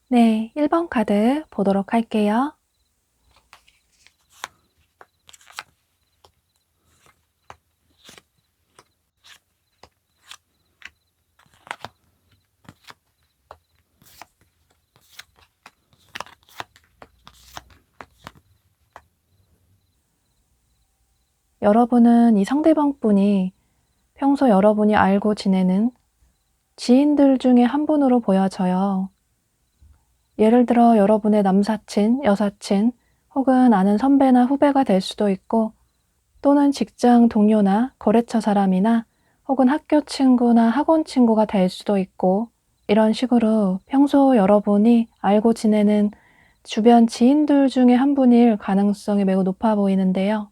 네, 1번 카드 보도록 할게요. 여러분은 이 상대방 분이 평소 여러분이 알고 지내는 지인들 중에 한 분으로 보여져요. 예를 들어 여러분의 남사친, 여사친, 혹은 아는 선배나 후배가 될 수도 있고, 또는 직장 동료나 거래처 사람이나 혹은 학교 친구나 학원 친구가 될 수도 있고, 이런 식으로 평소 여러분이 알고 지내는 주변 지인들 중에 한 분일 가능성이 매우 높아 보이는데요.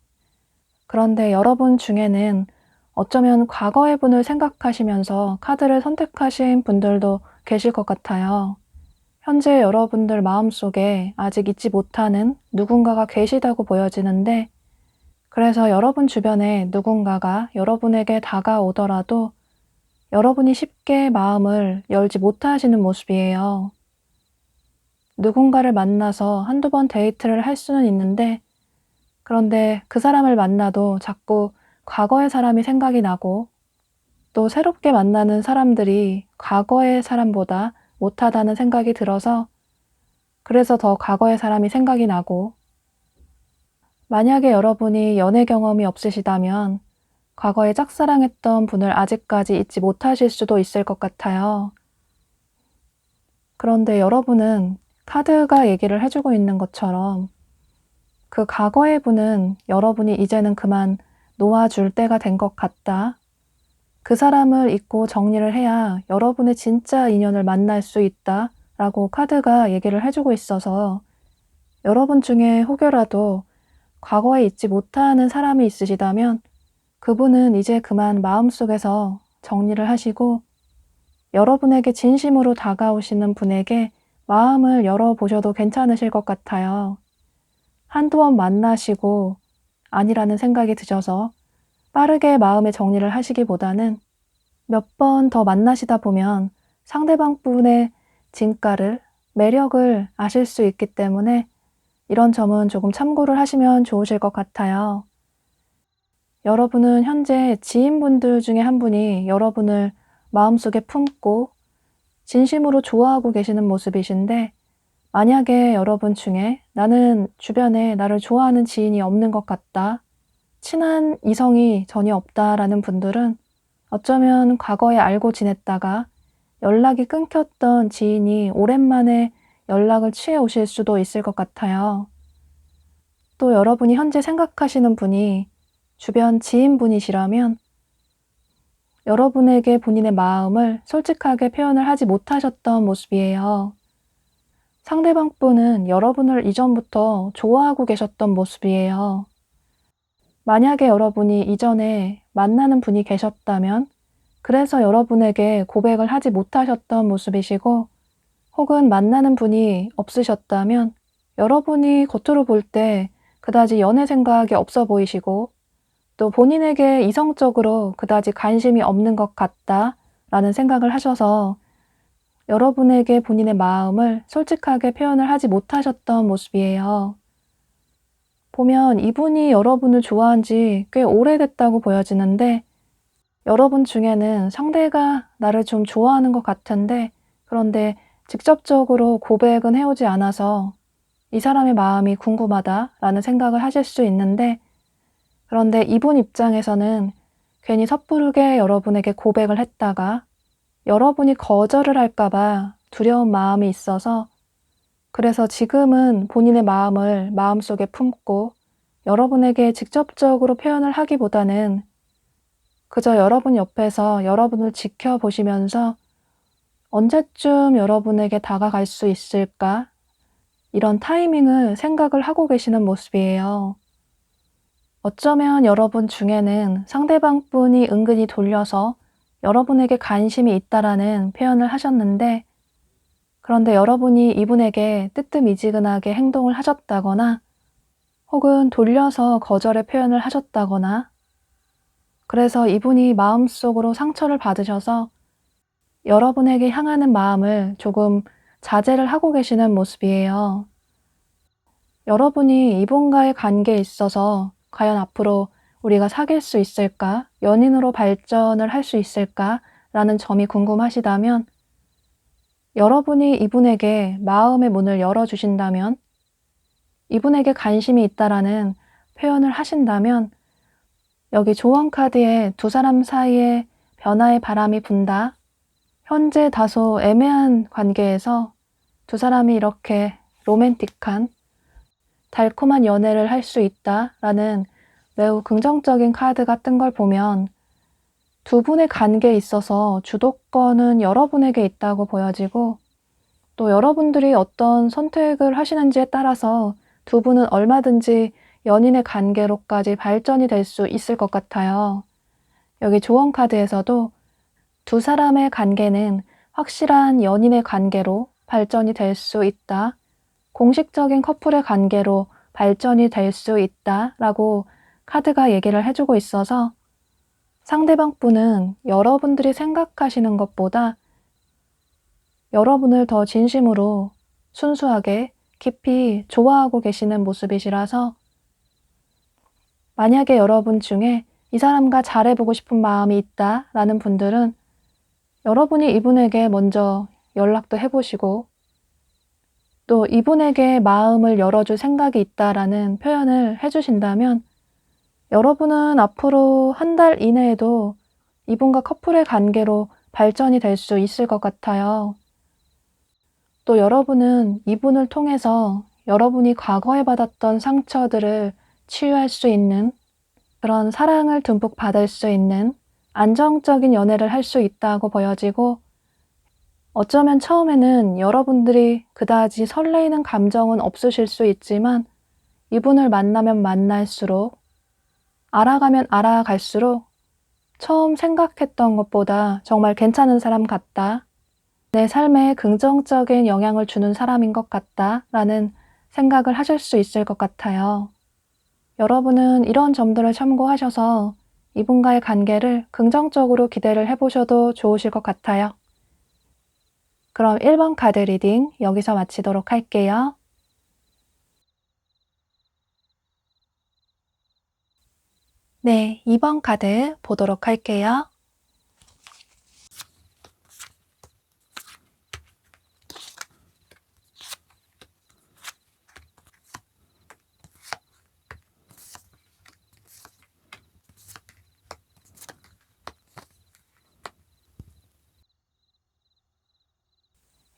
그런데 여러분 중에는 어쩌면 과거의 분을 생각하시면서 카드를 선택하신 분들도 계실 것 같아요. 현재 여러분들 마음속에 아직 잊지 못하는 누군가가 계시다고 보여지는데, 그래서 여러분 주변에 누군가가 여러분에게 다가오더라도 여러분이 쉽게 마음을 열지 못하시는 모습이에요. 누군가를 만나서 한두 번 데이트를 할 수는 있는데, 그런데 그 사람을 만나도 자꾸 과거의 사람이 생각이 나고, 또 새롭게 만나는 사람들이 과거의 사람보다 못하다는 생각이 들어서, 그래서 더 과거의 사람이 생각이 나고, 만약에 여러분이 연애 경험이 없으시다면 과거에 짝사랑했던 분을 아직까지 잊지 못하실 수도 있을 것 같아요. 그런데 여러분은 카드가 얘기를 해주고 있는 것처럼 그 과거의 분은 여러분이 이제는 그만 놓아줄 때가 된 것 같다. 그 사람을 잊고 정리를 해야 여러분의 진짜 인연을 만날 수 있다 라고 카드가 얘기를 해주고 있어서, 여러분 중에 혹여라도 과거에 잊지 못하는 사람이 있으시다면 그분은 이제 그만 마음속에서 정리를 하시고 여러분에게 진심으로 다가오시는 분에게 마음을 열어보셔도 괜찮으실 것 같아요. 한두 번 만나시고 아니라는 생각이 드셔서 빠르게 마음의 정리를 하시기보다는 몇 번 더 만나시다 보면 상대방 분의 진가를, 매력을 아실 수 있기 때문에 이런 점은 조금 참고를 하시면 좋으실 것 같아요. 여러분은 현재 지인분들 중에 한 분이 여러분을 마음속에 품고 진심으로 좋아하고 계시는 모습이신데, 만약에 여러분 중에 나는 주변에 나를 좋아하는 지인이 없는 것 같다, 친한 이성이 전혀 없다라는 분들은 어쩌면 과거에 알고 지냈다가 연락이 끊겼던 지인이 오랜만에 연락을 취해 오실 수도 있을 것 같아요. 또 여러분이 현재 생각하시는 분이 주변 지인분이시라면 여러분에게 본인의 마음을 솔직하게 표현을 하지 못하셨던 모습이에요. 상대방 분은 여러분을 이전부터 좋아하고 계셨던 모습이에요. 만약에 여러분이 이전에 만나는 분이 계셨다면 그래서 여러분에게 고백을 하지 못하셨던 모습이시고, 혹은 만나는 분이 없으셨다면 여러분이 겉으로 볼 때 그다지 연애 생각이 없어 보이시고 또 본인에게 이성적으로 그다지 관심이 없는 것 같다라는 생각을 하셔서 여러분에게 본인의 마음을 솔직하게 표현을 하지 못하셨던 모습이에요. 보면 이분이 여러분을 좋아한 지 꽤 오래됐다고 보여지는데 여러분 중에는 상대가 나를 좀 좋아하는 것 같은데 그런데 직접적으로 고백은 해오지 않아서 이 사람의 마음이 궁금하다라는 생각을 하실 수 있는데, 그런데 이분 입장에서는 괜히 섣부르게 여러분에게 고백을 했다가 여러분이 거절을 할까 봐 두려운 마음이 있어서 그래서 지금은 본인의 마음을 마음속에 품고 여러분에게 직접적으로 표현을 하기보다는 그저 여러분 옆에서 여러분을 지켜보시면서 언제쯤 여러분에게 다가갈 수 있을까? 이런 타이밍을 생각을 하고 계시는 모습이에요. 어쩌면 여러분 중에는 상대방 분이 은근히 돌려서 여러분에게 관심이 있다라는 표현을 하셨는데, 그런데 여러분이 이분에게 뜨뜻미지근하게 행동을 하셨다거나 혹은 돌려서 거절의 표현을 하셨다거나 그래서 이분이 마음속으로 상처를 받으셔서 여러분에게 향하는 마음을 조금 자제를 하고 계시는 모습이에요. 여러분이 이분과의 관계에 있어서 과연 앞으로 우리가 사귈 수 있을까? 연인으로 발전을 할 수 있을까? 라는 점이 궁금하시다면 여러분이 이분에게 마음의 문을 열어주신다면 이분에게 관심이 있다라는 표현을 하신다면 여기 조언 카드에 두 사람 사이에 변화의 바람이 분다. 현재 다소 애매한 관계에서 두 사람이 이렇게 로맨틱한 달콤한 연애를 할 수 있다라는 매우 긍정적인 카드가 뜬 걸 보면 두 분의 관계에 있어서 주도권은 여러분에게 있다고 보여지고 또 여러분들이 어떤 선택을 하시는지에 따라서 두 분은 얼마든지 연인의 관계로까지 발전이 될 수 있을 것 같아요. 여기 조언 카드에서도 두 사람의 관계는 확실한 연인의 관계로 발전이 될 수 있다. 공식적인 커플의 관계로 발전이 될 수 있다라고 카드가 얘기를 해주고 있어서 상대방 분은 여러분들이 생각하시는 것보다 여러분을 더 진심으로 순수하게 깊이 좋아하고 계시는 모습이시라서 만약에 여러분 중에 이 사람과 잘해보고 싶은 마음이 있다라는 분들은 여러분이 이분에게 먼저 연락도 해보시고 또 이분에게 마음을 열어줄 생각이 있다라는 표현을 해주신다면 여러분은 앞으로 한 달 이내에도 이분과 커플의 관계로 발전이 될 수 있을 것 같아요. 또 여러분은 이분을 통해서 여러분이 과거에 받았던 상처들을 치유할 수 있는 그런 사랑을 듬뿍 받을 수 있는 안정적인 연애를 할 수 있다고 보여지고 어쩌면 처음에는 여러분들이 그다지 설레이는 감정은 없으실 수 있지만 이분을 만나면 만날수록 알아가면 알아갈수록 처음 생각했던 것보다 정말 괜찮은 사람 같다. 내 삶에 긍정적인 영향을 주는 사람인 것 같다. 라는 생각을 하실 수 있을 것 같아요. 여러분은 이런 점들을 참고하셔서 이분과의 관계를 긍정적으로 기대를 해보셔도 좋으실 것 같아요. 그럼 1번 카드 리딩 여기서 마치도록 할게요. 네, 2번 카드 보도록 할게요.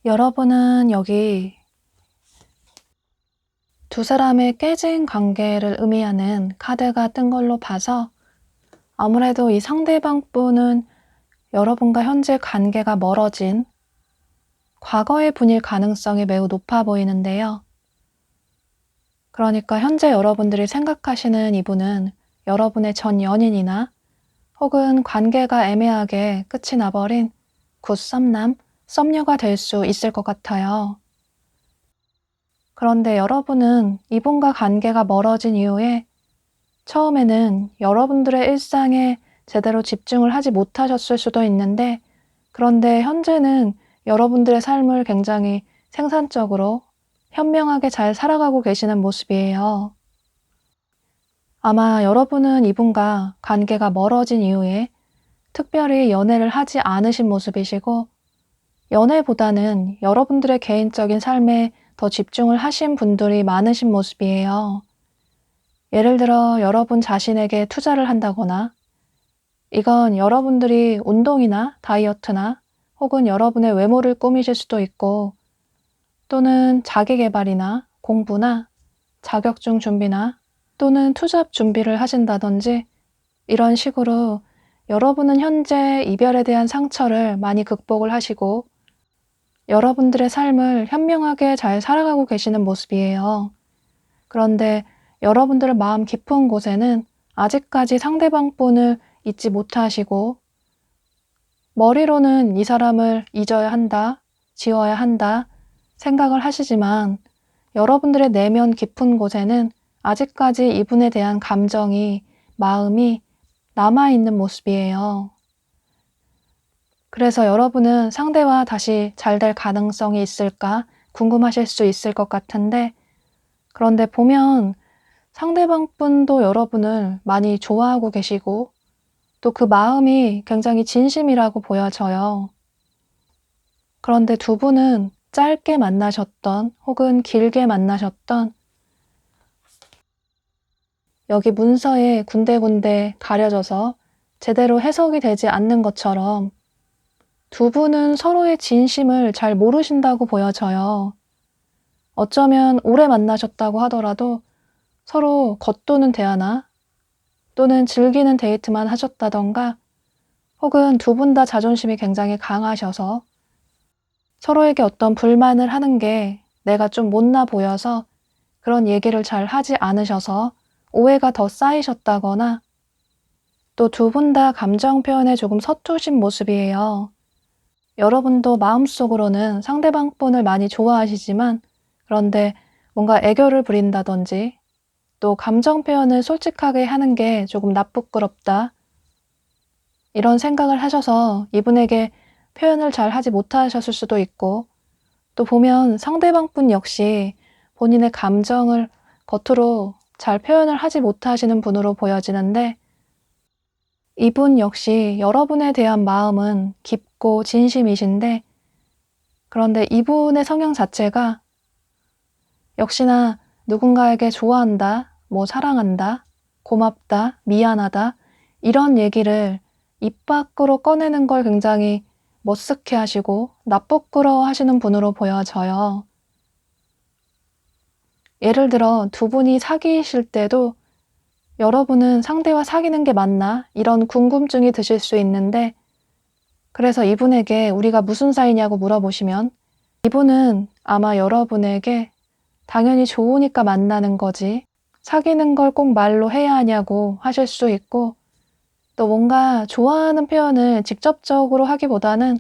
여러분은 여기 두 사람의 깨진 관계를 의미하는 카드가 뜬 걸로 봐서 아무래도 이 상대방 분은 여러분과 현재 관계가 멀어진 과거의 분일 가능성이 매우 높아 보이는데요. 그러니까 현재 여러분들이 생각하시는 이분은 여러분의 전 연인이나 혹은 관계가 애매하게 끝이 나버린 굿썸남, 썸녀가 될 수 있을 것 같아요. 그런데 여러분은 이분과 관계가 멀어진 이후에 처음에는 여러분들의 일상에 제대로 집중을 하지 못하셨을 수도 있는데, 그런데 현재는 여러분들의 삶을 굉장히 생산적으로 현명하게 잘 살아가고 계시는 모습이에요. 아마 여러분은 이분과 관계가 멀어진 이후에 특별히 연애를 하지 않으신 모습이시고, 연애보다는 여러분들의 개인적인 삶에 더 집중을 하신 분들이 많으신 모습이에요. 예를 들어 여러분 자신에게 투자를 한다거나, 이건 여러분들이 운동이나 다이어트나 혹은 여러분의 외모를 꾸미실 수도 있고, 또는 자기 개발이나 공부나 자격증 준비나 또는 투잡 준비를 하신다든지, 이런 식으로 여러분은 현재 이별에 대한 상처를 많이 극복을 하시고 여러분들의 삶을 현명하게 잘 살아가고 계시는 모습이에요. 그런데 여러분들의 마음 깊은 곳에는 아직까지 상대방 분을 잊지 못하시고, 머리로는 이 사람을 잊어야 한다, 지워야 한다 생각을 하시지만 여러분들의 내면 깊은 곳에는 아직까지 이분에 대한 감정이, 마음이 남아있는 모습이에요. 그래서 여러분은 상대와 다시 잘 될 가능성이 있을까 궁금하실 수 있을 것 같은데, 그런데 보면 상대방 분도 여러분을 많이 좋아하고 계시고 또 그 마음이 굉장히 진심이라고 보여져요. 그런데 두 분은 짧게 만나셨던 혹은 길게 만나셨던, 여기 문서에 군데군데 가려져서 제대로 해석이 되지 않는 것처럼 두 분은 서로의 진심을 잘 모르신다고 보여져요. 어쩌면 오래 만나셨다고 하더라도 서로 겉도는 대화나 또는 즐기는 데이트만 하셨다던가, 혹은 두 분 다 자존심이 굉장히 강하셔서 서로에게 어떤 불만을 하는 게 내가 좀 못나 보여서 그런 얘기를 잘 하지 않으셔서 오해가 더 쌓이셨다거나, 또 두 분 다 감정 표현에 조금 서투신 모습이에요. 여러분도 마음속으로는 상대방 분을 많이 좋아하시지만, 그런데 뭔가 애교를 부린다든지 또 감정 표현을 솔직하게 하는 게 조금 나쁘끄럽다, 이런 생각을 하셔서 이분에게 표현을 잘 하지 못하셨을 수도 있고, 또 보면 상대방 분 역시 본인의 감정을 겉으로 잘 표현을 하지 못하시는 분으로 보여지는데, 이분 역시 여러분에 대한 마음은 깊고 진심이신데, 그런데 이분의 성향 자체가 역시나 누군가에게 좋아한다, 뭐 사랑한다, 고맙다, 미안하다, 이런 얘기를 입 밖으로 꺼내는 걸 굉장히 머쓱해 하시고 나쁘끄러워 하시는 분으로 보여져요. 예를 들어 두 분이 사귀실 때도 여러분은 상대와 사귀는 게 맞나? 이런 궁금증이 드실 수 있는데, 그래서 이분에게 우리가 무슨 사이냐고 물어보시면 이분은 아마 여러분에게 당연히 좋으니까 만나는 거지, 사귀는 걸 꼭 말로 해야 하냐고 하실 수 있고, 또 뭔가 좋아하는 표현을 직접적으로 하기보다는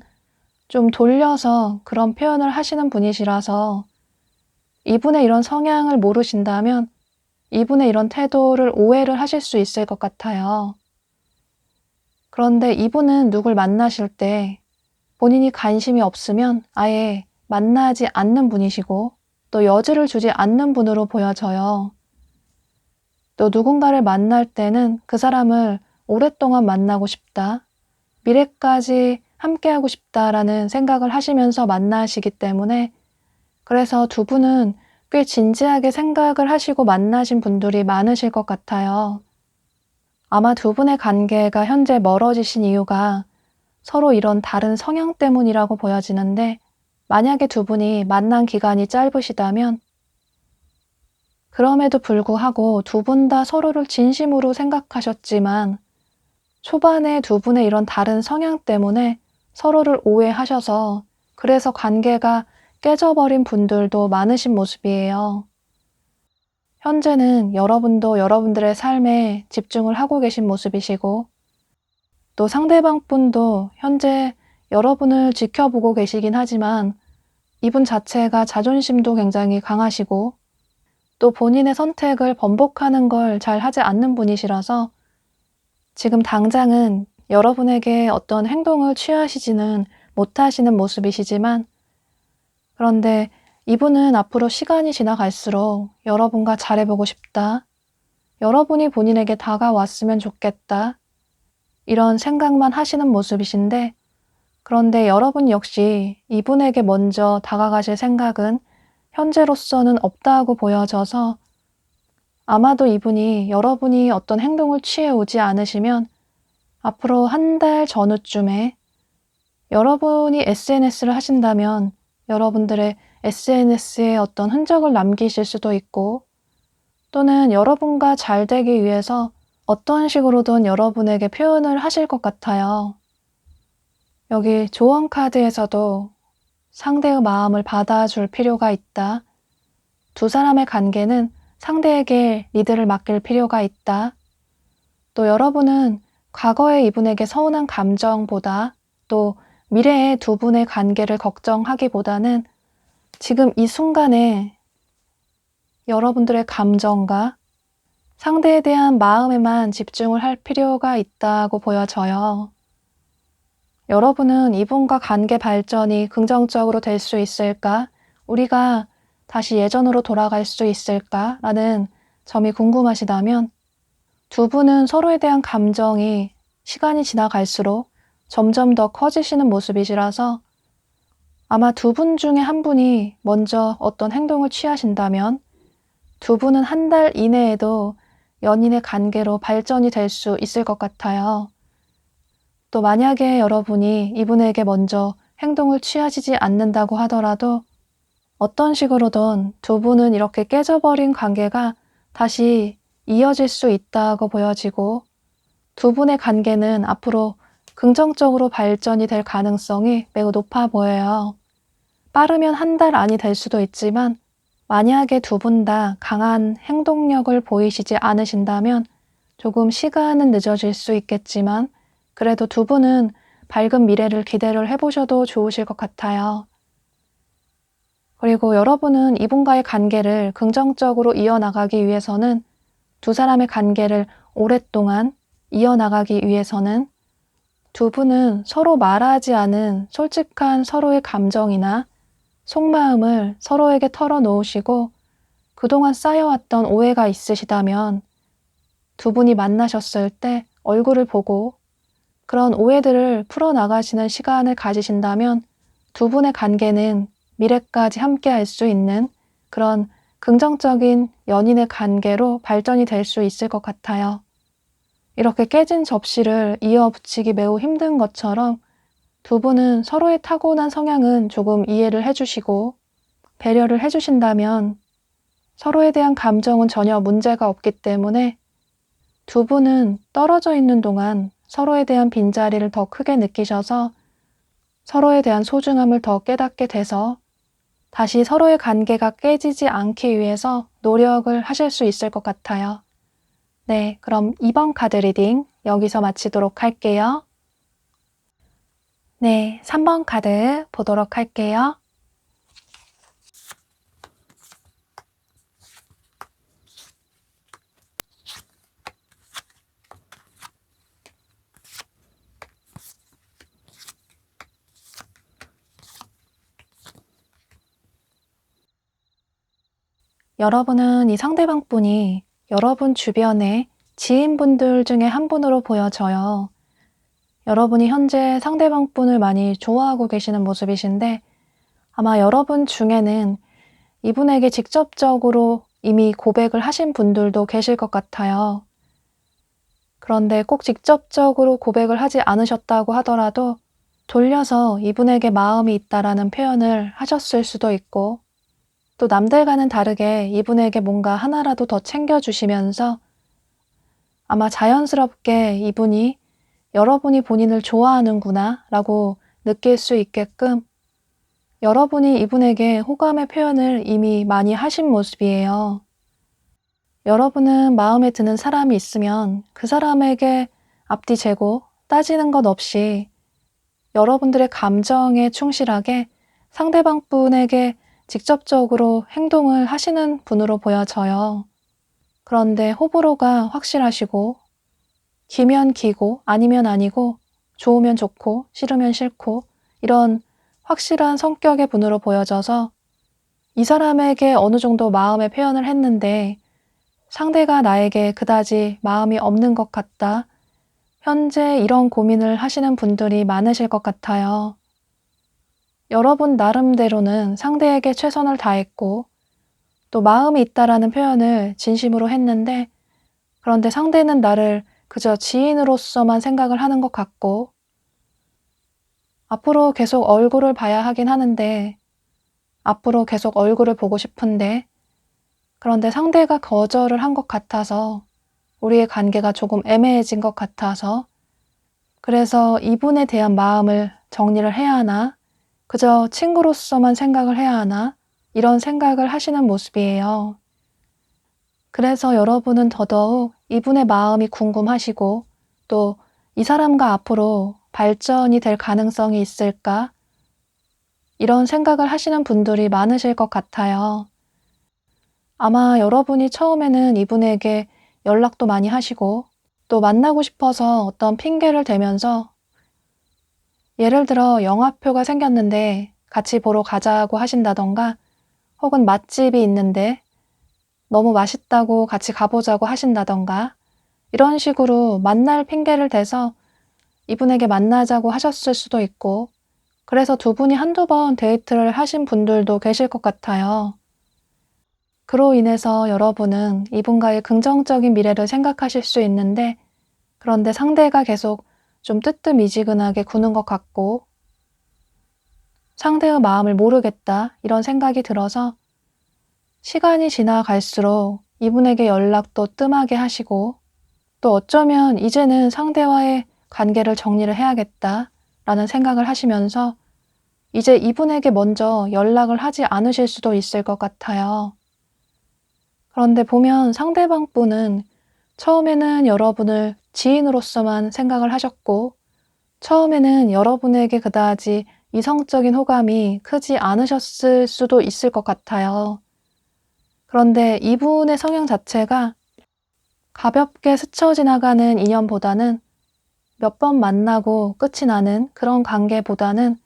좀 돌려서 그런 표현을 하시는 분이시라서 이분의 이런 성향을 모르신다면 이분의 이런 태도를 오해를 하실 수 있을 것 같아요. 그런데 이분은 누굴 만나실 때 본인이 관심이 없으면 아예 만나지 않는 분이시고 또 여지를 주지 않는 분으로 보여져요. 또 누군가를 만날 때는 그 사람을 오랫동안 만나고 싶다, 미래까지 함께하고 싶다라는 생각을 하시면서 만나시기 때문에, 그래서 두 분은 꽤 진지하게 생각을 하시고 만나신 분들이 많으실 것 같아요. 아마 두 분의 관계가 현재 멀어지신 이유가 서로 이런 다른 성향 때문이라고 보여지는데, 만약에 두 분이 만난 기간이 짧으시다면 그럼에도 불구하고 두 분 다 서로를 진심으로 생각하셨지만 초반에 두 분의 이런 다른 성향 때문에 서로를 오해하셔서 그래서 관계가 깨져버린 분들도 많으신 모습이에요. 현재는 여러분도 여러분들의 삶에 집중을 하고 계신 모습이시고, 또 상대방 분도 현재 여러분을 지켜보고 계시긴 하지만 이분 자체가 자존심도 굉장히 강하시고 또 본인의 선택을 번복하는 걸 잘 하지 않는 분이시라서 지금 당장은 여러분에게 어떤 행동을 취하시지는 못하시는 모습이시지만, 그런데 이분은 앞으로 시간이 지나갈수록 여러분과 잘해보고 싶다, 여러분이 본인에게 다가왔으면 좋겠다, 이런 생각만 하시는 모습이신데, 그런데 여러분 역시 이분에게 먼저 다가가실 생각은 현재로서는 없다고 보여져서 아마도 이분이 여러분이 어떤 행동을 취해오지 않으시면 앞으로 한 달 전후쯤에 여러분이 SNS를 하신다면 여러분들의 SNS에 어떤 흔적을 남기실 수도 있고, 또는 여러분과 잘 되기 위해서 어떤 식으로든 여러분에게 표현을 하실 것 같아요. 여기 조언 카드에서도 상대의 마음을 받아줄 필요가 있다, 두 사람의 관계는 상대에게 리드를 맡길 필요가 있다, 또 여러분은 과거의 이분에게 서운한 감정보다 또 미래의 두 분의 관계를 걱정하기보다는 지금 이 순간에 여러분들의 감정과 상대에 대한 마음에만 집중을 할 필요가 있다고 보여져요. 여러분은 이분과 관계 발전이 긍정적으로 될 수 있을까? 우리가 다시 예전으로 돌아갈 수 있을까? 라는 점이 궁금하시다면 두 분은 서로에 대한 감정이 시간이 지나갈수록 점점 더 커지시는 모습이시라서 아마 두 분 중에 한 분이 먼저 어떤 행동을 취하신다면 두 분은 한 달 이내에도 연인의 관계로 발전이 될 수 있을 것 같아요. 또 만약에 여러분이 이분에게 먼저 행동을 취하시지 않는다고 하더라도 어떤 식으로든 두 분은 이렇게 깨져버린 관계가 다시 이어질 수 있다고 보여지고, 두 분의 관계는 앞으로 긍정적으로 발전이 될 가능성이 매우 높아 보여요. 빠르면 한 달 안이 될 수도 있지만 만약에 두 분 다 강한 행동력을 보이시지 않으신다면 조금 시간은 늦어질 수 있겠지만 그래도 두 분은 밝은 미래를 기대를 해보셔도 좋으실 것 같아요. 그리고 여러분은 이분과의 관계를 긍정적으로 이어나가기 위해서는, 두 사람의 관계를 오랫동안 이어나가기 위해서는 두 분은 서로 말하지 않은 솔직한 서로의 감정이나 속마음을 서로에게 털어놓으시고, 그동안 쌓여왔던 오해가 있으시다면 두 분이 만나셨을 때 얼굴을 보고 그런 오해들을 풀어나가시는 시간을 가지신다면 두 분의 관계는 미래까지 함께 할 수 있는 그런 긍정적인 연인의 관계로 발전이 될 수 있을 것 같아요. 이렇게 깨진 접시를 이어붙이기 매우 힘든 것처럼 두 분은 서로의 타고난 성향은 조금 이해를 해주시고 배려를 해주신다면 서로에 대한 감정은 전혀 문제가 없기 때문에 두 분은 떨어져 있는 동안 서로에 대한 빈자리를 더 크게 느끼셔서 서로에 대한 소중함을 더 깨닫게 돼서 다시 서로의 관계가 깨지지 않기 위해서 노력을 하실 수 있을 것 같아요. 네, 그럼 2번 카드 리딩 여기서 마치도록 할게요. 네, 3번 카드 보도록 할게요. 여러분은 이 상대방 분이 여러분 주변의 지인분들 중에 한 분으로 보여져요. 여러분이 현재 상대방 분을 많이 좋아하고 계시는 모습이신데 아마 여러분 중에는 이분에게 직접적으로 이미 고백을 하신 분들도 계실 것 같아요. 그런데 꼭 직접적으로 고백을 하지 않으셨다고 하더라도 돌려서 이분에게 마음이 있다라는 표현을 하셨을 수도 있고, 또 남들과는 다르게 이분에게 뭔가 하나라도 더 챙겨주시면서 아마 자연스럽게 이분이 여러분이 본인을 좋아하는구나 라고 느낄 수 있게끔 여러분이 이분에게 호감의 표현을 이미 많이 하신 모습이에요. 여러분은 마음에 드는 사람이 있으면 그 사람에게 앞뒤 재고 따지는 것 없이 여러분들의 감정에 충실하게 상대방 분에게 직접적으로 행동을 하시는 분으로 보여져요. 그런데 호불호가 확실하시고 기면 기고 아니면 아니고 좋으면 좋고 싫으면 싫고 이런 확실한 성격의 분으로 보여져서 이 사람에게 어느 정도 마음의 표현을 했는데 상대가 나에게 그다지 마음이 없는 것 같다. 현재 이런 고민을 하시는 분들이 많으실 것 같아요. 여러분 나름대로는 상대에게 최선을 다했고 또 마음이 있다라는 표현을 진심으로 했는데 그런데 상대는 나를 그저 지인으로서만 생각을 하는 것 같고 앞으로 계속 얼굴을 봐야 하긴 하는데 앞으로 계속 얼굴을 보고 싶은데 그런데 상대가 거절을 한 것 같아서 우리의 관계가 조금 애매해진 것 같아서 그래서 이분에 대한 마음을 정리를 해야 하나 그저 친구로서만 생각을 해야 하나 이런 생각을 하시는 모습이에요. 그래서 여러분은 더더욱 이분의 마음이 궁금하시고 또 이 사람과 앞으로 발전이 될 가능성이 있을까? 이런 생각을 하시는 분들이 많으실 것 같아요. 아마 여러분이 처음에는 이분에게 연락도 많이 하시고 또 만나고 싶어서 어떤 핑계를 대면서 예를 들어 영화표가 생겼는데 같이 보러 가자고 하신다던가 혹은 맛집이 있는데 너무 맛있다고 같이 가보자고 하신다던가 이런 식으로 만날 핑계를 대서 이분에게 만나자고 하셨을 수도 있고 그래서 두 분이 한두 번 데이트를 하신 분들도 계실 것 같아요. 그로 인해서 여러분은 이분과의 긍정적인 미래를 생각하실 수 있는데 그런데 상대가 계속 좀 뜨뜻미지근하게 구는 것 같고 상대의 마음을 모르겠다 이런 생각이 들어서 시간이 지나갈수록 이분에게 연락도 뜸하게 하시고 또 어쩌면 이제는 상대와의 관계를 정리를 해야겠다라는 생각을 하시면서 이제 이분에게 먼저 연락을 하지 않으실 수도 있을 것 같아요. 그런데 보면 상대방 분은 처음에는 여러분을 지인으로서만 생각을 하셨고 처음에는 여러분에게 그다지 이성적인 호감이 크지 않으셨을 수도 있을 것 같아요. 그런데 이분의 성향 자체가 가볍게 스쳐 지나가는 인연보다는 몇 번 만나고 끝이 나는 그런 관계보다는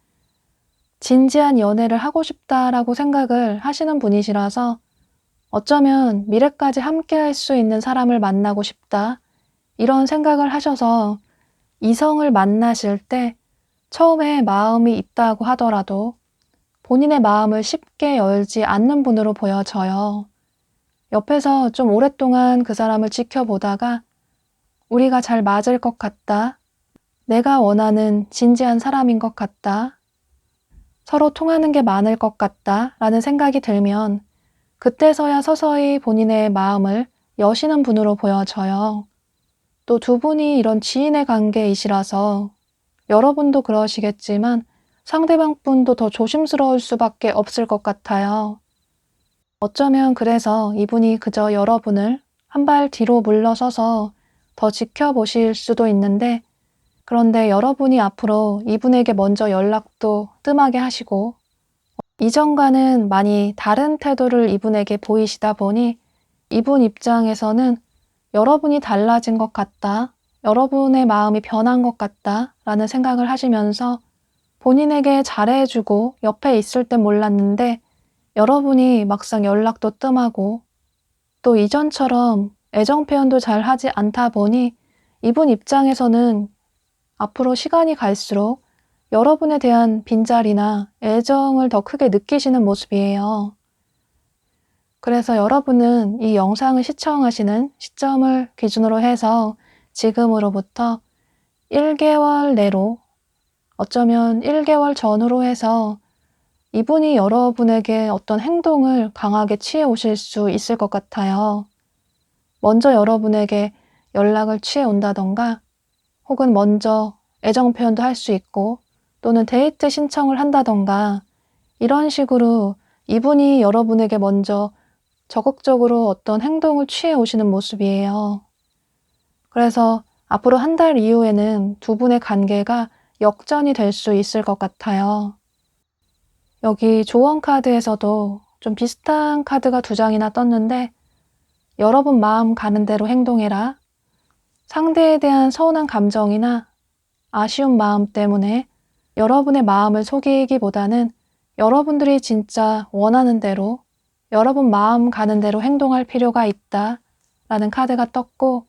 진지한 연애를 하고 싶다라고 생각을 하시는 분이시라서 어쩌면 미래까지 함께 할 수 있는 사람을 만나고 싶다 이런 생각을 하셔서 이성을 만나실 때 처음에 마음이 있다고 하더라도 본인의 마음을 쉽게 열지 않는 분으로 보여져요. 옆에서 좀 오랫동안 그 사람을 지켜보다가 우리가 잘 맞을 것 같다. 내가 원하는 진지한 사람인 것 같다. 서로 통하는 게 많을 것 같다. 라는 생각이 들면 그때서야 서서히 본인의 마음을 여시는 분으로 보여져요. 또 두 분이 이런 지인의 관계이시라서 여러분도 그러시겠지만 상대방 분도 더 조심스러울 수밖에 없을 것 같아요. 어쩌면 그래서 이분이 그저 여러분을 한 발 뒤로 물러서서 더 지켜보실 수도 있는데 그런데 여러분이 앞으로 이분에게 먼저 연락도 뜸하게 하시고 이전과는 많이 다른 태도를 이분에게 보이시다 보니 이분 입장에서는 여러분이 달라진 것 같다. 여러분의 마음이 변한 것 같다. 라는 생각을 하시면서 본인에게 잘해주고 옆에 있을 땐 몰랐는데 여러분이 막상 연락도 뜸하고 또 이전처럼 애정 표현도 잘 하지 않다 보니 이분 입장에서는 앞으로 시간이 갈수록 여러분에 대한 빈자리나 애정을 더 크게 느끼시는 모습이에요. 그래서 여러분은 이 영상을 시청하시는 시점을 기준으로 해서 지금으로부터 1개월 내로 어쩌면 1개월 전후로 해서 이분이 여러분에게 어떤 행동을 강하게 취해 오실 수 있을 것 같아요. 먼저 여러분에게 연락을 취해 온다던가 혹은 먼저 애정 표현도 할 수 있고 또는 데이트 신청을 한다던가 이런 식으로 이분이 여러분에게 먼저 적극적으로 어떤 행동을 취해 오시는 모습이에요. 그래서 앞으로 한 달 이후에는 두 분의 관계가 역전이 될 수 있을 것 같아요. 여기 조언 카드에서도 좀 비슷한 카드가 두 장이나 떴는데 여러분 마음 가는 대로 행동해라. 상대에 대한 서운한 감정이나 아쉬운 마음 때문에 여러분의 마음을 속이기보다는 여러분들이 진짜 원하는 대로 여러분 마음 가는 대로 행동할 필요가 있다 라는 카드가 떴고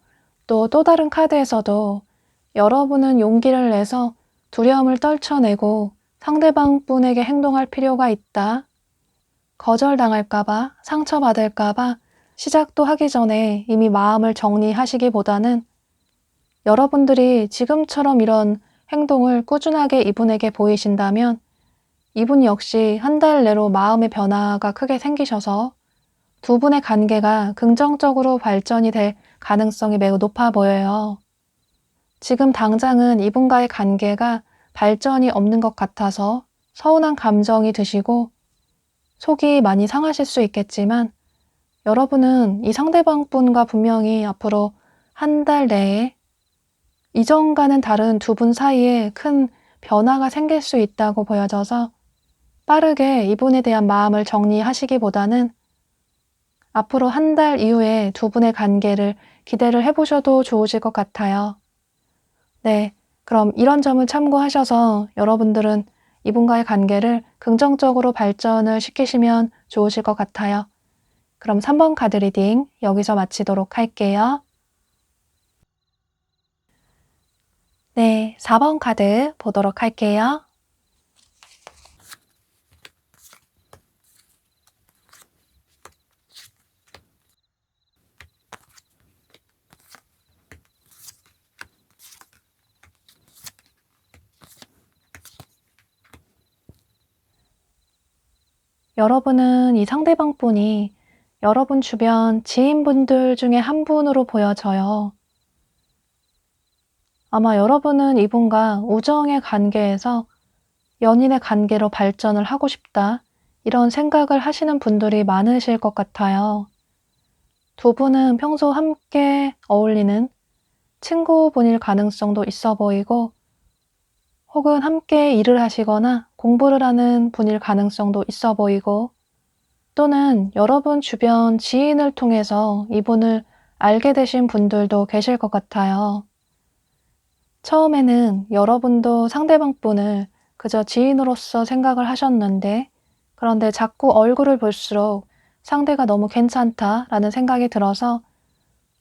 또 다른 카드에서도 여러분은 용기를 내서 두려움을 떨쳐내고 상대방 분에게 행동할 필요가 있다. 거절당할까봐, 상처받을까봐 시작도 하기 전에 이미 마음을 정리하시기보다는 여러분들이 지금처럼 이런 행동을 꾸준하게 이분에게 보이신다면 이분 역시 한 달 내로 마음의 변화가 크게 생기셔서 두 분의 관계가 긍정적으로 발전이 될 가능성이 매우 높아 보여요. 지금 당장은 이분과의 관계가 발전이 없는 것 같아서 서운한 감정이 드시고 속이 많이 상하실 수 있겠지만 여러분은 이 상대방 분과 분명히 앞으로 한 달 내에 이전과는 다른 두 분 사이에 큰 변화가 생길 수 있다고 보여져서 빠르게 이분에 대한 마음을 정리하시기보다는 앞으로 한 달 이후에 두 분의 관계를 기대를 해보셔도 좋으실 것 같아요. 네, 그럼 이런 점을 참고하셔서 여러분들은 이분과의 관계를 긍정적으로 발전을 시키시면 좋으실 것 같아요. 그럼 3번 카드 리딩 여기서 마치도록 할게요. 네, 4번 카드 보도록 할게요. 여러분은 이 상대방 분이 여러분 주변 지인분들 중에 한 분으로 보여져요. 아마 여러분은 이분과 우정의 관계에서 연인의 관계로 발전을 하고 싶다. 이런 생각을 하시는 분들이 많으실 것 같아요. 두 분은 평소 함께 어울리는 친구분일 가능성도 있어 보이고 혹은 함께 일을 하시거나 공부를 하는 분일 가능성도 있어 보이고 또는 여러분 주변 지인을 통해서 이분을 알게 되신 분들도 계실 것 같아요. 처음에는 여러분도 상대방 분을 그저 지인으로서 생각을 하셨는데 그런데 자꾸 얼굴을 볼수록 상대가 너무 괜찮다라는 생각이 들어서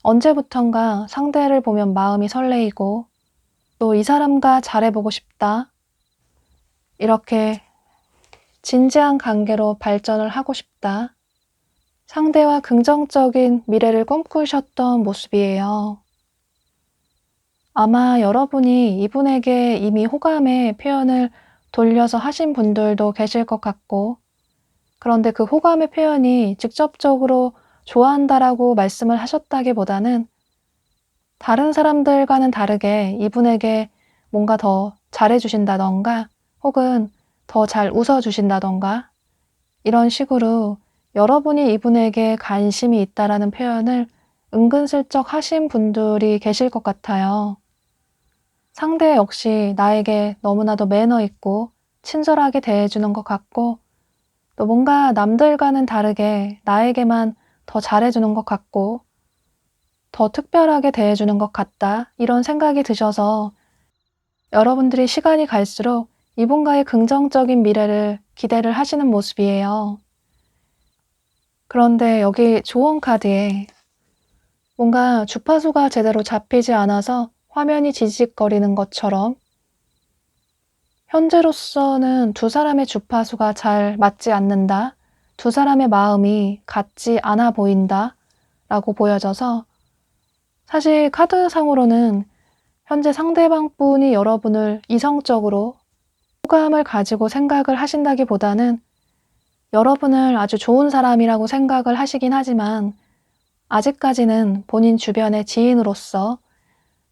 언제부턴가 상대를 보면 마음이 설레이고 또 이 사람과 잘해보고 싶다. 이렇게 진지한 관계로 발전을 하고 싶다. 상대와 긍정적인 미래를 꿈꾸셨던 모습이에요. 아마 여러분이 이분에게 이미 호감의 표현을 돌려서 하신 분들도 계실 것 같고 그런데 그 호감의 표현이 직접적으로 좋아한다라고 말씀을 하셨다기보다는 다른 사람들과는 다르게 이분에게 뭔가 더 잘해주신다던가 혹은 더 잘 웃어주신다던가 이런 식으로 여러분이 이분에게 관심이 있다라는 표현을 은근슬쩍 하신 분들이 계실 것 같아요. 상대 역시 나에게 너무나도 매너 있고 친절하게 대해주는 것 같고 또 뭔가 남들과는 다르게 나에게만 더 잘해주는 것 같고 더 특별하게 대해주는 것 같다 이런 생각이 드셔서 여러분들이 시간이 갈수록 이분과의 긍정적인 미래를 기대를 하시는 모습이에요. 그런데 여기 조언 카드에 뭔가 주파수가 제대로 잡히지 않아서 화면이 지직거리는 것처럼 현재로서는 두 사람의 주파수가 잘 맞지 않는다. 두 사람의 마음이 같지 않아 보인다. 라고 보여져서 사실 카드상으로는 현재 상대방 분이 여러분을 이성적으로 호감을 가지고 생각을 하신다기보다는 여러분을 아주 좋은 사람이라고 생각을 하시긴 하지만 아직까지는 본인 주변의 지인으로서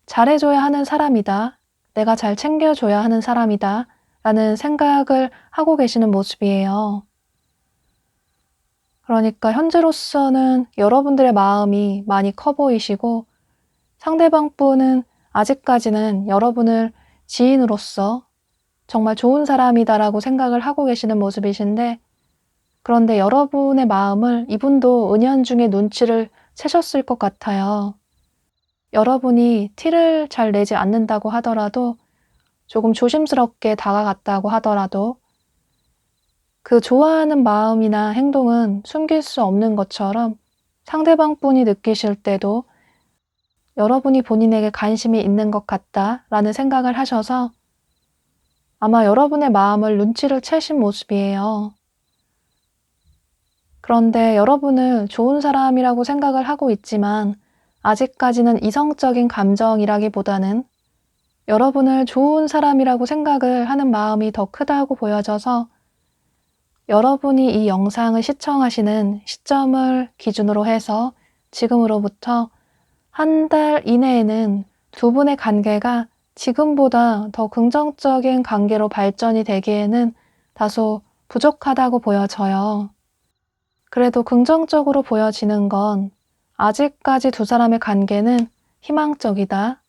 잘해줘야 하는 사람이다. 내가 잘 챙겨줘야 하는 사람이다. 라는 생각을 하고 계시는 모습이에요. 그러니까 현재로서는 여러분들의 마음이 많이 커 보이시고 상대방 분은 아직까지는 여러분을 지인으로서 정말 좋은 사람이다라고 생각을 하고 계시는 모습이신데, 그런데 여러분의 마음을 이분도 은연중에 눈치를 채셨을 것 같아요. 여러분이 티를 잘 내지 않는다고 하더라도, 조금 조심스럽게 다가갔다고 하더라도 그 좋아하는 마음이나 행동은 숨길 수 없는 것처럼 상대방 분이 느끼실 때도 여러분이 본인에게 관심이 있는 것 같다라는 생각을 하셔서 아마 여러분의 마음을 눈치를 채신 모습이에요. 그런데 여러분을 좋은 사람이라고 생각을 하고 있지만 아직까지는 이성적인 감정이라기보다는 여러분을 좋은 사람이라고 생각을 하는 마음이 더 크다고 보여져서 여러분이 이 영상을 시청하시는 시점을 기준으로 해서 지금으로부터 한 달 이내에는 두 분의 관계가 지금보다 더 긍정적인 관계로 발전이 되기에는 다소 부족하다고 보여져요. 그래도 긍정적으로 보여지는 건 아직까지 두 사람의 관계는 희망적이다,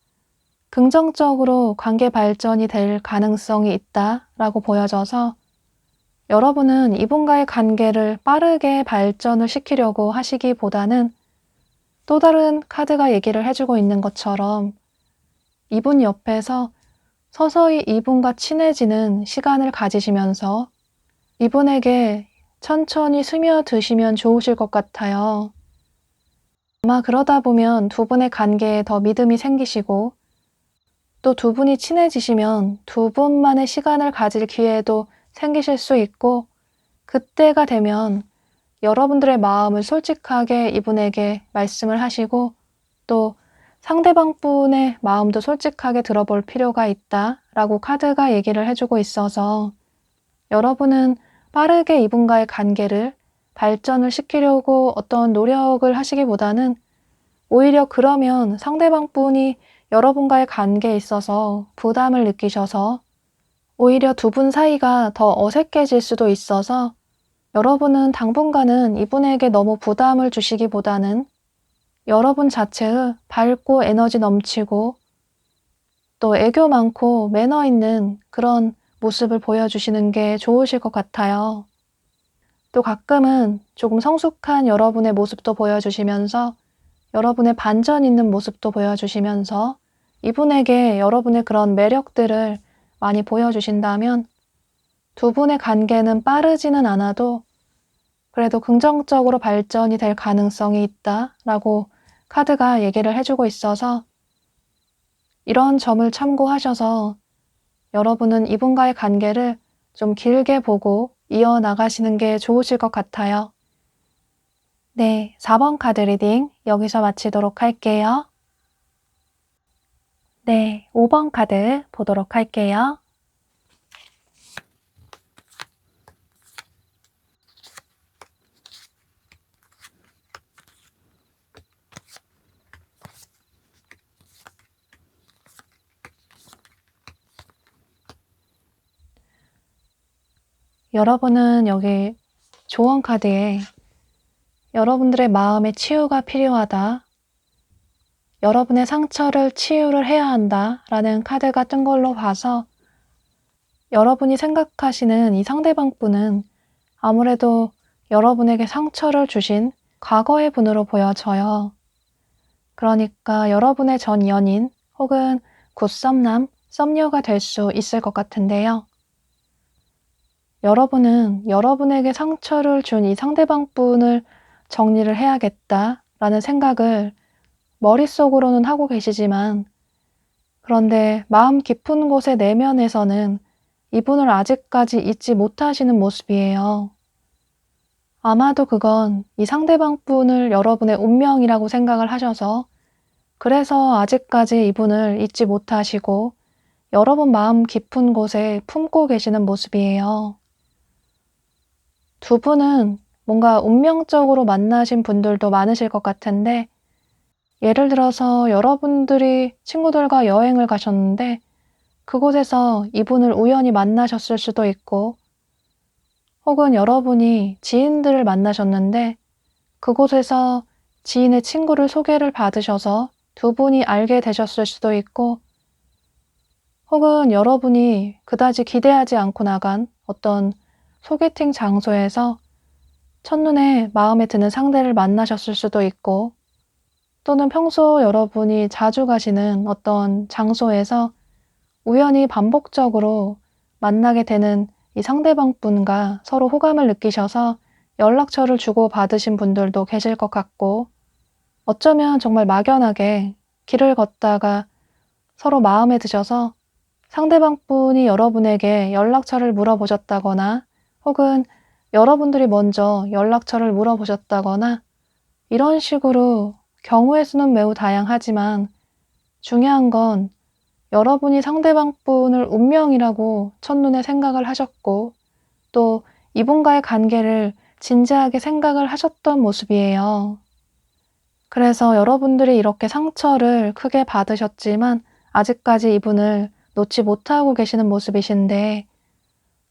긍정적으로 관계 발전이 될 가능성이 있다라고 보여져서 여러분은 이분과의 관계를 빠르게 발전을 시키려고 하시기보다는 또 다른 카드가 얘기를 해주고 있는 것처럼 이분 옆에서 서서히 이분과 친해지는 시간을 가지시면서 이분에게 천천히 스며드시면 좋으실 것 같아요. 아마 그러다 보면 두 분의 관계에 더 믿음이 생기시고 또 두 분이 친해지시면 두 분만의 시간을 가질 기회도 생기실 수 있고, 그때가 되면 여러분들의 마음을 솔직하게 이분에게 말씀을 하시고 또 상대방 분의 마음도 솔직하게 들어볼 필요가 있다라고 카드가 얘기를 해주고 있어서 여러분은 빠르게 이분과의 관계를 발전을 시키려고 어떤 노력을 하시기보다는 오히려 그러면 상대방 분이 여러분과의 관계에 있어서 부담을 느끼셔서 오히려 두 분 사이가 더 어색해질 수도 있어서 여러분은 당분간은 이분에게 너무 부담을 주시기보다는 여러분 자체의 밝고 에너지 넘치고 또 애교 많고 매너 있는 그런 모습을 보여주시는 게 좋으실 것 같아요. 또 가끔은 조금 성숙한 여러분의 모습도 보여주시면서 여러분의 반전 있는 모습도 보여주시면서 이분에게 여러분의 그런 매력들을 많이 보여주신다면 두 분의 관계는 빠르지는 않아도 그래도 긍정적으로 발전이 될 가능성이 있다라고 카드가 얘기를 해주고 있어서 이런 점을 참고하셔서 여러분은 이분과의 관계를 좀 길게 보고 이어나가시는 게 좋으실 것 같아요. 네, 4번 카드 리딩 여기서 마치도록 할게요. 네, 5번 카드 보도록 할게요. 여러분은 여기 조언 카드에 여러분들의 마음의 치유가 필요하다, 여러분의 상처를 치유를 해야 한다 라는 카드가 뜬 걸로 봐서 여러분이 생각하시는 이 상대방 분은 아무래도 여러분에게 상처를 주신 과거의 분으로 보여져요. 그러니까 여러분의 전 연인 혹은 굿썸남, 썸녀가 될 수 있을 것 같은데요. 여러분은 여러분에게 상처를 준 이 상대방 분을 정리를 해야겠다라는 생각을 머릿속으로는 하고 계시지만 그런데 마음 깊은 곳의 내면에서는 이분을 아직까지 잊지 못하시는 모습이에요. 아마도 그건 이 상대방 분을 여러분의 운명이라고 생각을 하셔서 그래서 아직까지 이분을 잊지 못하시고 여러분 마음 깊은 곳에 품고 계시는 모습이에요. 두 분은 뭔가 운명적으로 만나신 분들도 많으실 것 같은데 예를 들어서 여러분들이 친구들과 여행을 가셨는데 그곳에서 이분을 우연히 만나셨을 수도 있고, 혹은 여러분이 지인들을 만나셨는데 그곳에서 지인의 친구를 소개를 받으셔서 두 분이 알게 되셨을 수도 있고, 혹은 여러분이 그다지 기대하지 않고 나간 어떤 소개팅 장소에서 첫눈에 마음에 드는 상대를 만나셨을 수도 있고, 또는 평소 여러분이 자주 가시는 어떤 장소에서 우연히 반복적으로 만나게 되는 이 상대방 분과 서로 호감을 느끼셔서 연락처를 주고받으신 분들도 계실 것 같고, 어쩌면 정말 막연하게 길을 걷다가 서로 마음에 드셔서 상대방 분이 여러분에게 연락처를 물어보셨다거나, 혹은 여러분들이 먼저 연락처를 물어보셨다거나, 이런 식으로 경우의 수는 매우 다양하지만 중요한 건 여러분이 상대방 분을 운명이라고 첫눈에 생각을 하셨고, 또 이분과의 관계를 진지하게 생각을 하셨던 모습이에요. 그래서 여러분들이 이렇게 상처를 크게 받으셨지만 아직까지 이분을 놓지 못하고 계시는 모습이신데,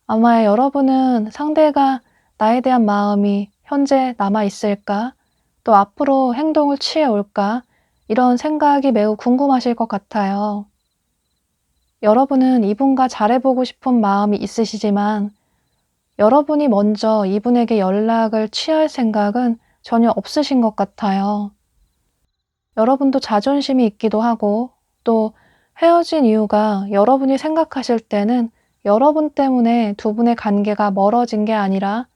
아마 여러분은 상대가 나에 대한 마음이 현재 남아있을까? 또 앞으로 행동을 취해올까? 이런 생각이 매우 궁금하실 것 같아요. 여러분은 이분과 잘해보고 싶은 마음이 있으시지만 여러분이 먼저 이분에게 연락을 취할 생각은 전혀 없으신 것 같아요. 여러분도 자존심이 있기도 하고, 또 헤어진 이유가 여러분이 생각하실 때는 여러분 때문에 두 분의 관계가 멀어진 게 아니라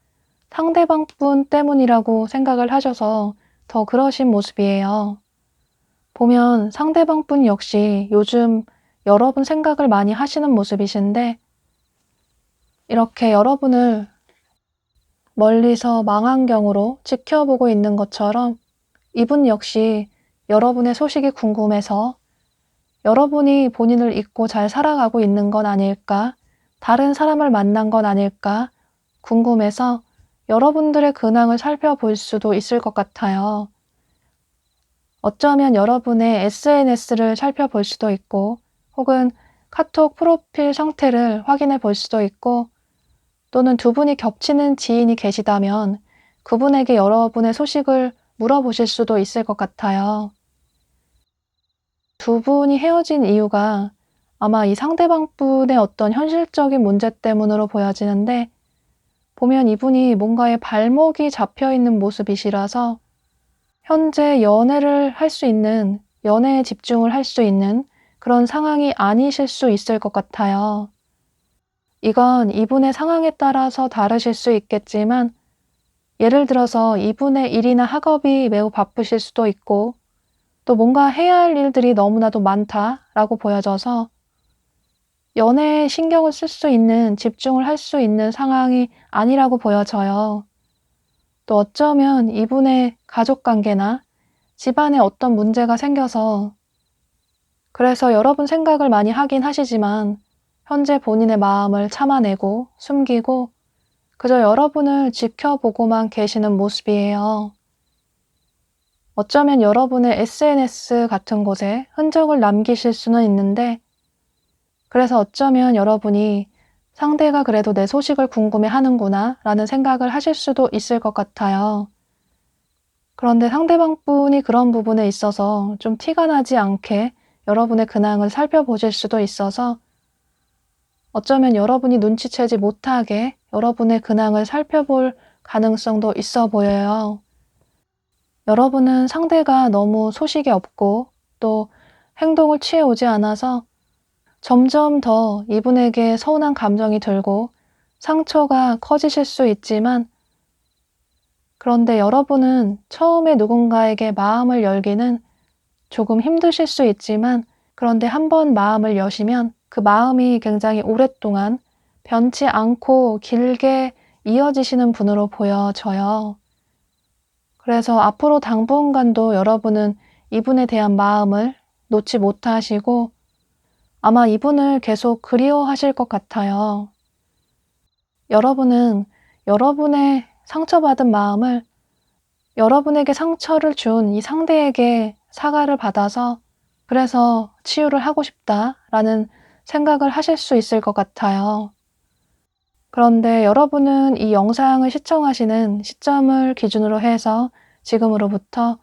상대방 분 때문이라고 생각을 하셔서 더 그러신 모습이에요. 보면 상대방 분 역시 요즘 여러분 생각을 많이 하시는 모습이신데, 이렇게 여러분을 멀리서 망원경으로 지켜보고 있는 것처럼 이분 역시 여러분의 소식이 궁금해서 여러분이 본인을 잊고 잘 살아가고 있는 건 아닐까, 다른 사람을 만난 건 아닐까 궁금해서 여러분들의 근황을 살펴볼 수도 있을 것 같아요. 어쩌면 여러분의 SNS를 살펴볼 수도 있고, 혹은 카톡 프로필 상태를 확인해 볼 수도 있고, 또는 두 분이 겹치는 지인이 계시다면 그분에게 여러분의 소식을 물어보실 수도 있을 것 같아요. 두 분이 헤어진 이유가 아마 이 상대방 분의 어떤 현실적인 문제 때문으로 보여지는데, 보면 이분이 뭔가에 발목이 잡혀 있는 모습이시라서 현재 연애를 할 수 있는, 연애에 집중을 할 수 있는 그런 상황이 아니실 수 있을 것 같아요. 이건 이분의 상황에 따라서 다르실 수 있겠지만, 예를 들어서 이분의 일이나 학업이 매우 바쁘실 수도 있고, 또 뭔가 해야 할 일들이 너무나도 많다라고 보여져서 연애에 신경을 쓸 수 있는, 집중을 할 수 있는 상황이 아니라고 보여져요. 또 어쩌면 이분의 가족관계나 집안에 어떤 문제가 생겨서, 그래서 여러분 생각을 많이 하긴 하시지만 현재 본인의 마음을 참아내고 숨기고 그저 여러분을 지켜보고만 계시는 모습이에요. 어쩌면 여러분의 SNS 같은 곳에 흔적을 남기실 수는 있는데, 그래서 어쩌면 여러분이 상대가 그래도 내 소식을 궁금해 하는구나 라는 생각을 하실 수도 있을 것 같아요. 그런데 상대방 분이 그런 부분에 있어서 좀 티가 나지 않게 여러분의 근황을 살펴보실 수도 있어서, 어쩌면 여러분이 눈치채지 못하게 여러분의 근황을 살펴볼 가능성도 있어 보여요. 여러분은 상대가 너무 소식이 없고 또 행동을 취해오지 않아서 점점 더 이분에게 서운한 감정이 들고 상처가 커지실 수 있지만, 그런데 여러분은 처음에 누군가에게 마음을 열기는 조금 힘드실 수 있지만, 그런데 한번 마음을 여시면 그 마음이 굉장히 오랫동안 변치 않고 길게 이어지시는 분으로 보여져요. 그래서 앞으로 당분간도 여러분은 이분에 대한 마음을 놓지 못하시고 아마 이분을 계속 그리워하실 것 같아요. 여러분은 여러분의 상처받은 마음을 여러분에게 상처를 준 이 상대에게 사과를 받아서, 그래서 치유를 하고 싶다라는 생각을 하실 수 있을 것 같아요. 그런데 여러분은 이 영상을 시청하시는 시점을 기준으로 해서 지금으로부터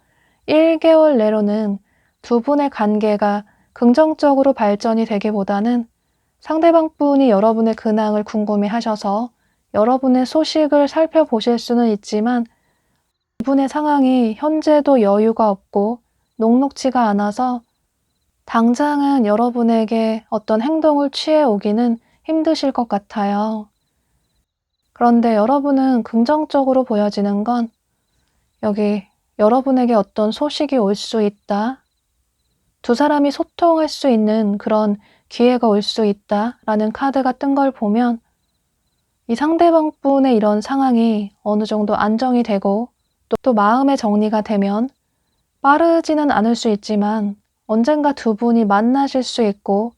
1개월 내로는 두 분의 관계가 긍정적으로 발전이 되기보다는 상대방 분이 여러분의 근황을 궁금해 하셔서 여러분의 소식을 살펴보실 수는 있지만 이분의 상황이 현재도 여유가 없고 녹록지가 않아서 당장은 여러분에게 어떤 행동을 취해 오기는 힘드실 것 같아요. 그런데 여러분은 긍정적으로 보여지는 건 여기 여러분에게 어떤 소식이 올 수 있다. 두 사람이 소통할 수 있는 그런 기회가 올 수 있다라는 카드가 뜬 걸 보면 이 상대방 분의 이런 상황이 어느 정도 안정이 되고 또 마음의 정리가 되면 빠르지는 않을 수 있지만 언젠가 두 분이 만나실 수 있고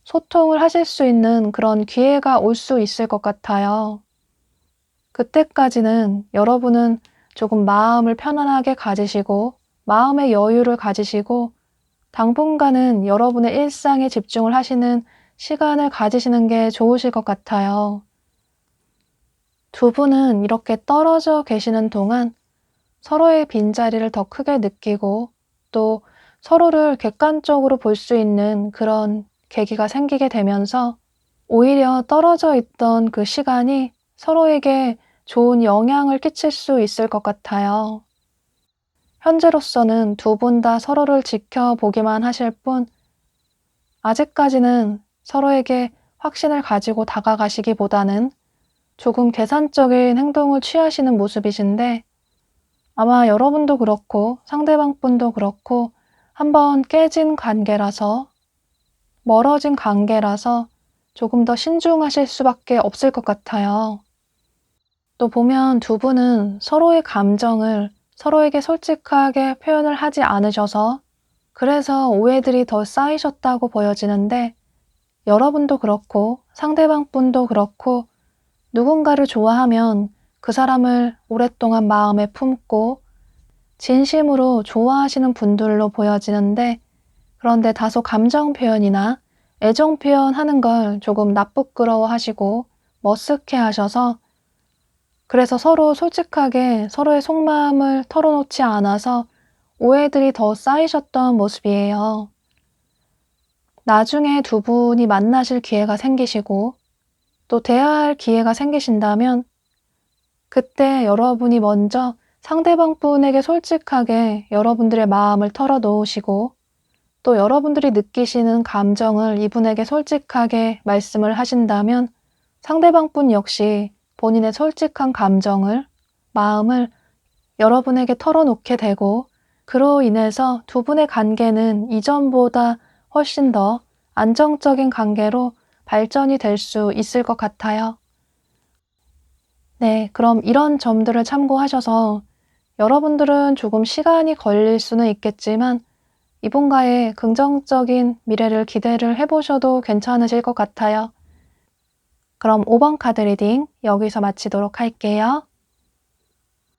소통을 하실 수 있는 그런 기회가 올 수 있을 것 같아요. 그때까지는 여러분은 조금 마음을 편안하게 가지시고 마음의 여유를 가지시고 당분간은 여러분의 일상에 집중을 하시는 시간을 가지시는 게 좋으실 것 같아요. 두 분은 이렇게 떨어져 계시는 동안 서로의 빈자리를 더 크게 느끼고 또 서로를 객관적으로 볼 수 있는 그런 계기가 생기게 되면서 오히려 떨어져 있던 그 시간이 서로에게 좋은 영향을 끼칠 수 있을 것 같아요. 현재로서는 두 분 다 서로를 지켜보기만 하실 뿐 아직까지는 서로에게 확신을 가지고 다가가시기보다는 조금 계산적인 행동을 취하시는 모습이신데 아마 여러분도 그렇고 상대방 분도 그렇고 한번 깨진 관계라서 멀어진 관계라서 조금 더 신중하실 수밖에 없을 것 같아요. 또 보면 두 분은 서로의 감정을 서로에게 솔직하게 표현을 하지 않으셔서 그래서 오해들이 더 쌓이셨다고 보여지는데 여러분도 그렇고 상대방 분도 그렇고 누군가를 좋아하면 그 사람을 오랫동안 마음에 품고 진심으로 좋아하시는 분들로 보여지는데 그런데 다소 감정 표현이나 애정 표현하는 걸 조금 나쁘끄러워 하시고 머쓱해 하셔서 그래서 서로 솔직하게 서로의 속마음을 털어놓지 않아서 오해들이 더 쌓이셨던 모습이에요. 나중에 두 분이 만나실 기회가 생기시고 또 대화할 기회가 생기신다면 그때 여러분이 먼저 상대방 분에게 솔직하게 여러분들의 마음을 털어놓으시고 또 여러분들이 느끼시는 감정을 이분에게 솔직하게 말씀을 하신다면 상대방 분 역시 본인의 솔직한 감정을, 마음을 여러분에게 털어놓게 되고 그로 인해서 두 분의 관계는 이전보다 훨씬 더 안정적인 관계로 발전이 될 수 있을 것 같아요. 네, 그럼 이런 점들을 참고하셔서 여러분들은 조금 시간이 걸릴 수는 있겠지만 이분과의 긍정적인 미래를 기대를 해보셔도 괜찮으실 것 같아요. 그럼 5번 카드 리딩 여기서 마치도록 할게요.